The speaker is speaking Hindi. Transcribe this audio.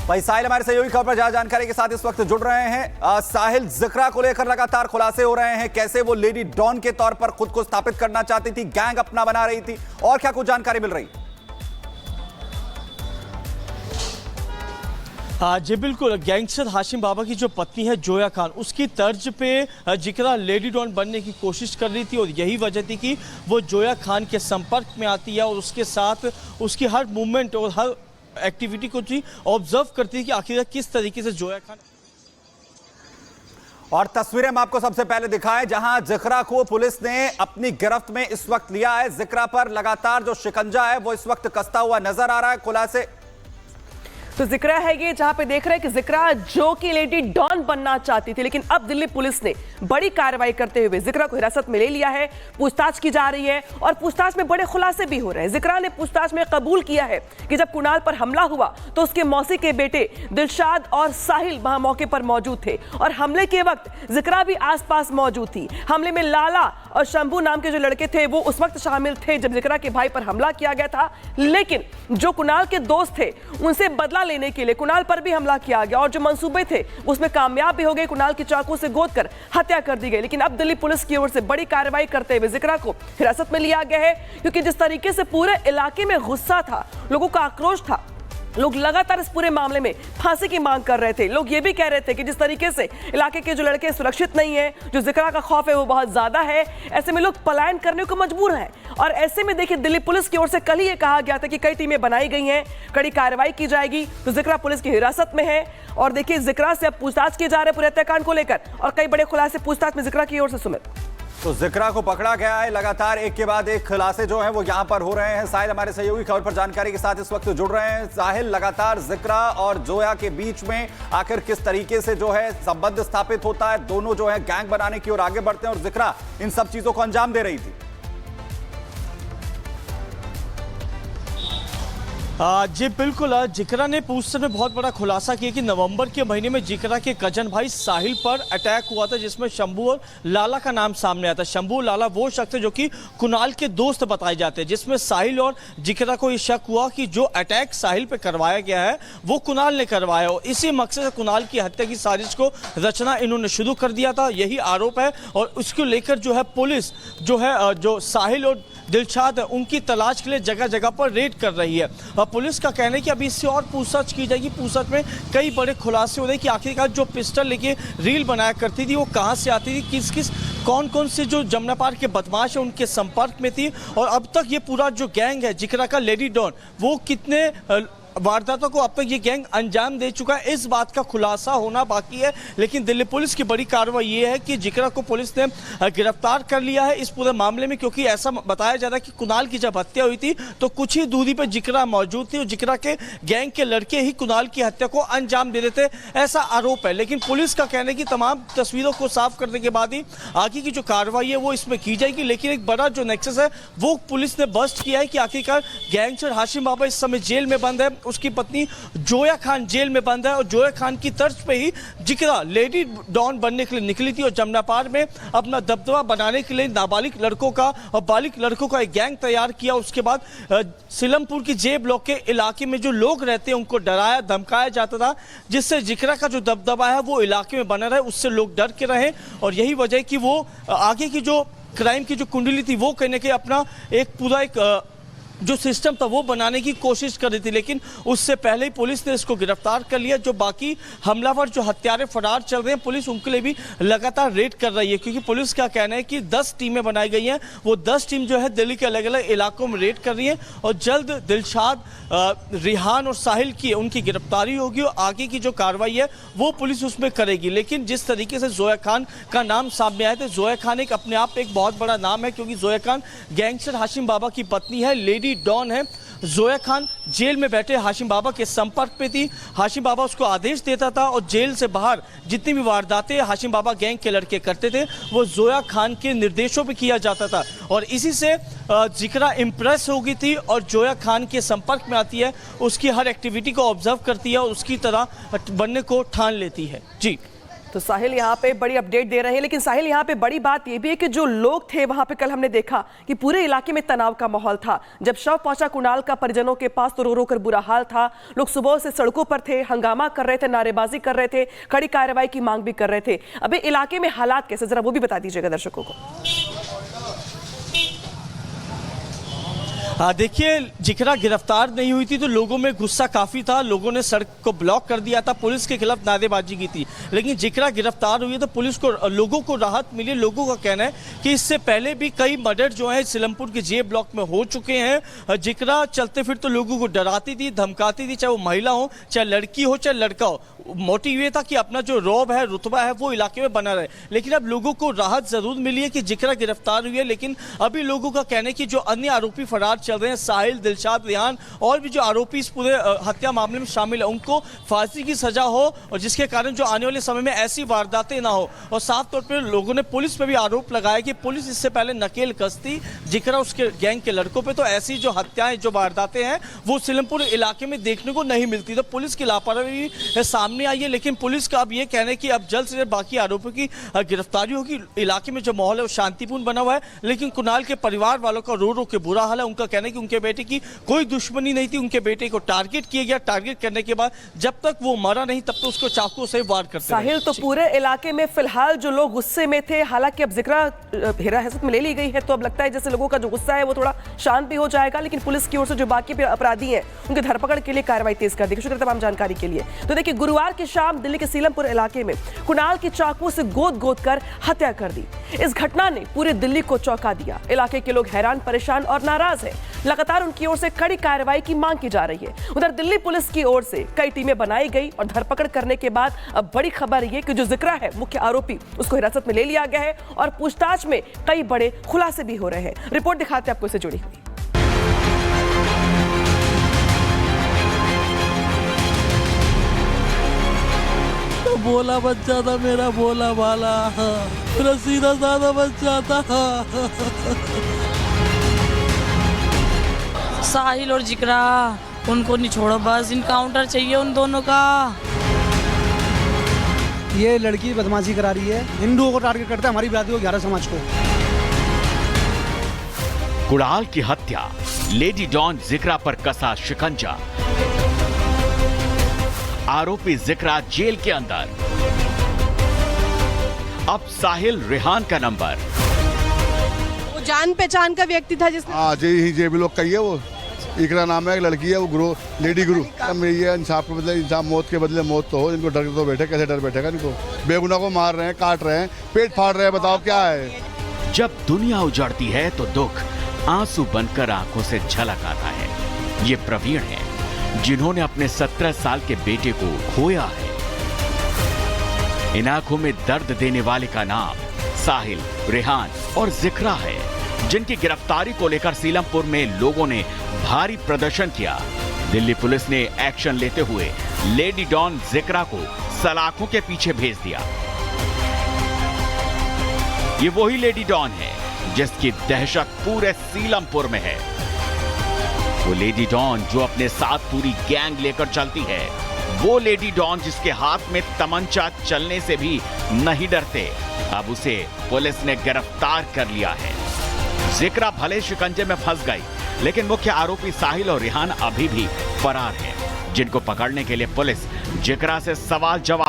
भाई साहिल हमारे सहयोगी खबर पर ज्यादा जानकारी के साथ इस वक्त जुड़ रहे हैं। साहिल, जिक्रा को लेकर लगातार खुलासे हो रहे हैं, कैसे वो लेडी डॉन के तौर पर खुद को स्थापित करना चाहती थी, गैंग अपना बना रही थी, और क्या कुछ जानकारी मिल रही? जी बिल्कुल, गैंगस्टर हाशिम बाबा की जो पत्नी है जोया खान, उसकी तर्ज पे जिक्रा लेडी डॉन बनने की कोशिश कर रही थी और यही वजह थी कि वो जोया खान के संपर्क में आती है और उसके साथ उसकी हर मूवमेंट और हर एक्टिविटी को जी ऑब्जर्व करती है कि आखिर किस तरीके से जोया खान। और तस्वीरें हम आपको सबसे पहले दिखाएं जहां जिक्रा को पुलिस ने अपनी गिरफ्त में इस वक्त लिया है। जिक्रा पर लगातार जो शिकंजा है वो इस वक्त कसता हुआ नजर आ रहा है। खुलासे तो जिक्रा है ये जहां पे देख रहे हैं कि जिक्रा जो कि लेडी डॉन बनना चाहती थी, लेकिन अब दिल्ली पुलिस ने बड़ी कार्रवाई करते हुए जिक्रा को हिरासत में ले लिया है। पूछताछ की जा रही है और पूछताछ में बड़े खुलासे भी हो रहे हैं। जिक्रा ने पूछताछ में कबूल किया है कि जब कुणाल पर हमला हुआ तो उसके मौसी के बेटे दिलशाद और साहिल वहां मौके पर मौजूद थे और हमले के वक्त जिक्रा भी आसपास मौजूद थी। हमले में लाला और शंभू नाम के जो लड़के थे वो उस वक्त शामिल थे जब जिक्रा के भाई पर हमला किया गया था, लेकिन जो कुणाल के दोस्त थे उनसे बदला लेने के लिए कुणाल पर भी हमला किया गया और जो मंसूबे थे उसमें कामयाब भी हो गए। कुणाल की चाकू से गोद कर हत्या कर दी गई। लेकिन अब दिल्ली पुलिस की ओर से बड़ी कार्रवाई करते हुए जिक्रा को हिरासत में लिया गया है, क्योंकि जिस तरीके से पूरे इलाके में गुस्सा था, लोगों का आक्रोश था, लोग लगातार इस पूरे मामले में फांसी की मांग कर रहे थे। लोग ये भी कह रहे थे कि जिस तरीके से इलाके के जो लड़के सुरक्षित नहीं है, जो जिक्रा का खौफ है वो बहुत ज्यादा है, ऐसे में लोग पलायन करने को मजबूर हैं। और ऐसे में देखिए दिल्ली पुलिस की ओर से कल ही ये कहा गया था कि कई टीमें बनाई गई हैं, कड़ी कार्रवाई की जाएगी। तो जिक्रा पुलिस की हिरासत में है और देखिए जिक्रा से अब पूछताछ किए जा रहे पूरे हत्याकांड को लेकर और कई बड़े खुलासे पूछताछ में जिक्रा की ओर से। सुमित, तो जिक्रा को पकड़ा गया है, लगातार एक के बाद एक खुलासे जो हैं वो यहां पर हो रहे हैं। साहिल हमारे सहयोगी खबर पर जानकारी के साथ इस वक्त जुड़ रहे हैं। साहिल, लगातार जिक्रा और जोया के बीच में आखिर किस तरीके से जो है संबंध स्थापित होता है? दोनों जो है गैंग बनाने की ओर आगे बढ़ते हैं और जिक्रा इन सब चीजों को अंजाम दे रही थी। जी बिल्कुल, जिक्रा ने पूछताछ में बहुत बड़ा खुलासा किया कि नवंबर के महीने में जिक्रा के कजन भाई साहिल पर अटैक हुआ था, जिसमें शंभू और लाला का नाम सामने आया था। शंभू और लाला वो शख्स है जो कि कुणाल के दोस्त बताए जाते हैं, जिसमें साहिल और जिक्रा को ये शक हुआ कि जो अटैक साहिल पे करवाया गया है वो कुणाल ने करवाया और इसी मकसद से कुणाल की हत्या की साजिश को रचना इन्होंने शुरू कर दिया था, यही आरोप है। और उसको लेकर जो है पुलिस जो है जो साहिल और दिलशाद है उनकी तलाश के लिए जगह जगह पर रेड कर रही है। पुलिस का कहना है कि अभी इससे और पूछताछ की जाएगी। पूछताछ में कई बड़े खुलासे हो रहे हैं कि आखिरकार जो पिस्टल लेके रील बनाया करती थी वो कहां से आती थी, किस किस कौन कौन से जो जमनापार के बदमाश है उनके संपर्क में थी, और अब तक ये पूरा जो गैंग है जिक्रा का लेडी डॉन वो कितने वारदातों को अब तक ये गैंग अंजाम दे चुका है, इस बात का खुलासा होना बाकी है। लेकिन दिल्ली पुलिस की बड़ी कार्रवाई ये है कि जिक्रा को पुलिस ने गिरफ्तार कर लिया है इस पूरे मामले में, क्योंकि ऐसा बताया जा रहा है कि कुणाल की जब हत्या हुई थी तो कुछ ही दूरी पर जिक्रा मौजूद थी और जिक्रा के गैंग के लड़के ही कुणाल की हत्या को अंजाम दे देते, ऐसा आरोप है। लेकिन पुलिस का कहना है कि तमाम तस्वीरों को साफ करने के बाद ही आगे की जो कार्रवाई है वो इसमें की जाएगी। लेकिन एक बड़ा जो नेक्सस है वो पुलिस ने बस्ट किया है कि आखिरकार गैंगस्टर हाशिम बाबा इस समय जेल में बंद है, उसकी पत्नी जोया खान जेल में बंद है और जोया खान की तर्ज पे ही जिक्रा लेडी डॉन बनने के लिए निकली थी और जमनापार में अपना दबदबा बनाने के लिए नाबालिग लड़कों का और बालिग लड़कों का एक गैंग तैयार किया। उसके बाद सिलमपुर की जे ब्लॉक के इलाके में जो लोग रहते हैं उनको डराया धमकाया जाता था, जिससे जिक्रा का जो दबदबा है वो इलाके में बना रहे, उससे लोग डर के रहे और यही वजह है कि वो आगे की जो क्राइम की जो कुंडली थी वो कहने के अपना एक पूरा एक जो सिस्टम था वो बनाने की कोशिश कर रही थी। लेकिन उससे पहले ही पुलिस ने इसको गिरफ्तार कर लिया। जो बाकी हमलावर जो हत्यारे फरार चल रहे हैं पुलिस उनके लिए भी लगातार रेड कर रही है, क्योंकि पुलिस का कहना है कि 10 टीमें बनाई गई हैं, वो 10 टीम जो है दिल्ली के अलग अलग इलाकों में रेड कर रही है और जल्द दिलशाद रिहान और साहिल की उनकी गिरफ्तारी होगी और आगे की जो कार्रवाई है वो पुलिस उसमें करेगी। लेकिन जिस तरीके से जोया खान का नाम सामने आया था, जोया खान एक अपने आप एक बहुत बड़ा नाम है, क्योंकि जोया खान गैंगस्टर हाशिम बाबा की पत्नी है, लेडी डॉन है। जोया खान जेल में बैठे हाशिम बाबा के संपर्क पे थी, हाशिम बाबा उसको आदेश देता था और जेल से बाहर जितनी भी वारदातें हाशिम बाबा गैंग के लड़के करते थे वो जोया खान के निर्देशों पे किया जाता था और इसी से जिक्रा इम्प्रेस हो गई थी और जोया खान के संपर्क में आती है, उसकी हर एक्टिविटी को ऑब्जर्व करती है और उसकी तरह बनने को ठान लेती है। जी तो साहिल यहाँ पे बड़ी अपडेट दे रहे हैं, लेकिन साहिल यहाँ पे बड़ी बात ये भी है कि जो लोग थे वहां पे, कल हमने देखा कि पूरे इलाके में तनाव का माहौल था। जब शव पहुंचा कुणाल का परिजनों के पास तो रो रो कर बुरा हाल था। लोग सुबह से सड़कों पर थे, हंगामा कर रहे थे, नारेबाजी कर रहे थे, कड़ी कार्रवाई की मांग भी कर रहे थे। अभी इलाके में हालात कैसे, जरा वो भी बता दीजिएगा दर्शकों को। देखिए, जिक्रा गिरफ्तार नहीं हुई थी तो लोगों में गुस्सा काफी था। लोगों ने सड़क को ब्लॉक कर दिया था, पुलिस के खिलाफ नारेबाजी की थी। लेकिन जिक्रा गिरफ्तार हुई है तो पुलिस को, लोगों को राहत मिली। लोगों का कहना है कि इससे पहले भी कई मर्डर जो है सीलमपुर के जे ब्लॉक में हो चुके हैं। जिक्रा चलते फिर तो लोगों को डराती थी, धमकाती थी, चाहे वो महिला हो, चाहे लड़की हो, चाहे लड़का हो। मोटिव ये था कि अपना जो रौब है, रुतबा है, वो इलाके में बना रहे। लेकिन अब लोगों को राहत जरूर मिली है कि जिक्रा गिरफ्तार हुई है। लेकिन अभी लोगों का कहना है कि जो अन्य आरोपी फरार चल रहे हैं, साहिल, दिलशाद, रेहान और भी जो आरोपी इस पूरे हत्या मामले में शामिल है, उनको फांसी की सजा हो और जिसके कारण जो आने वाले समय में ऐसी वारदातें ना हो। और साफ तौर पर लोगों ने पुलिस पे भी आरोप लगाया कि पुलिस इससे पहले नकेल कसती जिक्रा उसके गैंग के लड़कों पे, तो ऐसी जो हत्याएं, जो वारदातें हैं, वो सीलमपुर इलाके में देखने को नहीं मिलती। तो पुलिस की लापरवाही सामने आई है। लेकिन पुलिस का अब ये कहना है कि अब जल्द से जल्द बाकी आरोपियों की गिरफ्तारी होगी। इलाके में जो माहौल है वो शांतिपूर्ण बना हुआ है। लेकिन कुणाल के परिवार वालों का रो रो के बुरा हाल है। उनका कहना है कि उनके बेटे की कोई दुश्मनी नहीं थी, उनके बेटे को टारगेट किया गया। टारगेट करने के बाद जब तक वो मरा नहीं तब तक उसको चाकू से वार करते रहे। साहिल, तो पूरे इलाके में फिलहाल जो लोग गुस्से में थे, हालांकि अब जिक्रा हिरासत में ले ली गई है तो अब लगता है जैसे लोगों का जो गुस्सा है वो थोड़ा शांत भी हो जाएगा। लेकिन पुलिस की ओर से जो बाकी अपराधी हैं उनकी धरपकड़ के लिए कार्रवाई तेज कर दी। शुक्रिया तमाम जानकारी के लिए। तो देखिए, गुरुवार की शाम दिल्ली के सीलमपुर इलाके में कुणाल की चाकू से गोद कर हत्या कर दी। इस घटना ने पूरे दिल्ली को चौंका दिया। इलाके के लोग हैरान, परेशान और नाराज हैं। लगातार उनकी ओर से कड़ी कार्रवाई की मांग की जा रही है। उधर दिल्ली पुलिस की ओर से कई टीमें बनाई गई और धरपकड़ करने के बाद अब बड़ी खबर यह कि जो जिक्रा है, मुख्य आरोपी, उसको हिरासत में ले लिया गया है और पूछताछ में कई बड़े खुलासे भी हो रहे हैं। रिपोर्ट दिखाते आपको इससे जुड़ी हुई। बोला बच्चा था मेरा, भोला भाला, मेरा सीधा साधा बच्चा था। साहिल और जिक्रा, उनको नहीं छोड़ो, बस इनकाउंटर चाहिए उन दोनों का। ये लड़की बदमाशी करा रही है, हिंदुओं को टारगेट करता है, हमारी बिरादरी को, 11 समाज को। कुणाल की हत्या, लेडी डॉन जिक्रा पर कसा शिकंजा। आरोपी जिक्रा जेल के अंदर। अब साहिल, रेहान का नंबर। वो जान पहचान का व्यक्ति था जिसने जे भी लोग कही है। वो इकरा नाम है, एक लड़की है, वो गुरु, लेडी गुरु। ये इंसाफ के बदले इंसाफ, मौत के बदले मौत तो हो। इनको डर तो बैठे, कैसे डर बैठेगा इनको? बेगुनाह को मार रहे हैं, काट रहे हैं, पेट फाड़ रहे हैं, बताओ क्या है? जब दुनिया उजड़ती है तो दुख आंसू बनकर आंखों से झलक आता है। ये प्रवीण है जिन्होंने अपने 17 साल के बेटे को खोया है। इन आंखों में दर्द देने वाले का नाम साहिल, रेहान और जिक्रा है, जिनकी गिरफ्तारी को लेकर सीलमपुर में लोगों ने भारी प्रदर्शन किया। दिल्ली पुलिस ने एक्शन लेते हुए लेडी डॉन जिक्रा को सलाखों के पीछे भेज दिया। ये वही लेडी डॉन है जिसकी दहशत पूरे सीलमपुर में है। वो लेडी डॉन जो अपने साथ पूरी गैंग लेकर चलती है, वो लेडी डॉन जिसके हाथ में तमंचा चलने से भी नहीं डरते। अब उसे पुलिस ने गिरफ्तार कर लिया है। जिक्रा भले शिकंजे में फंस गई, लेकिन मुख्य आरोपी साहिल और रेहान अभी भी फरार हैं, जिनको पकड़ने के लिए पुलिस जिक्रा से सवाल जवाब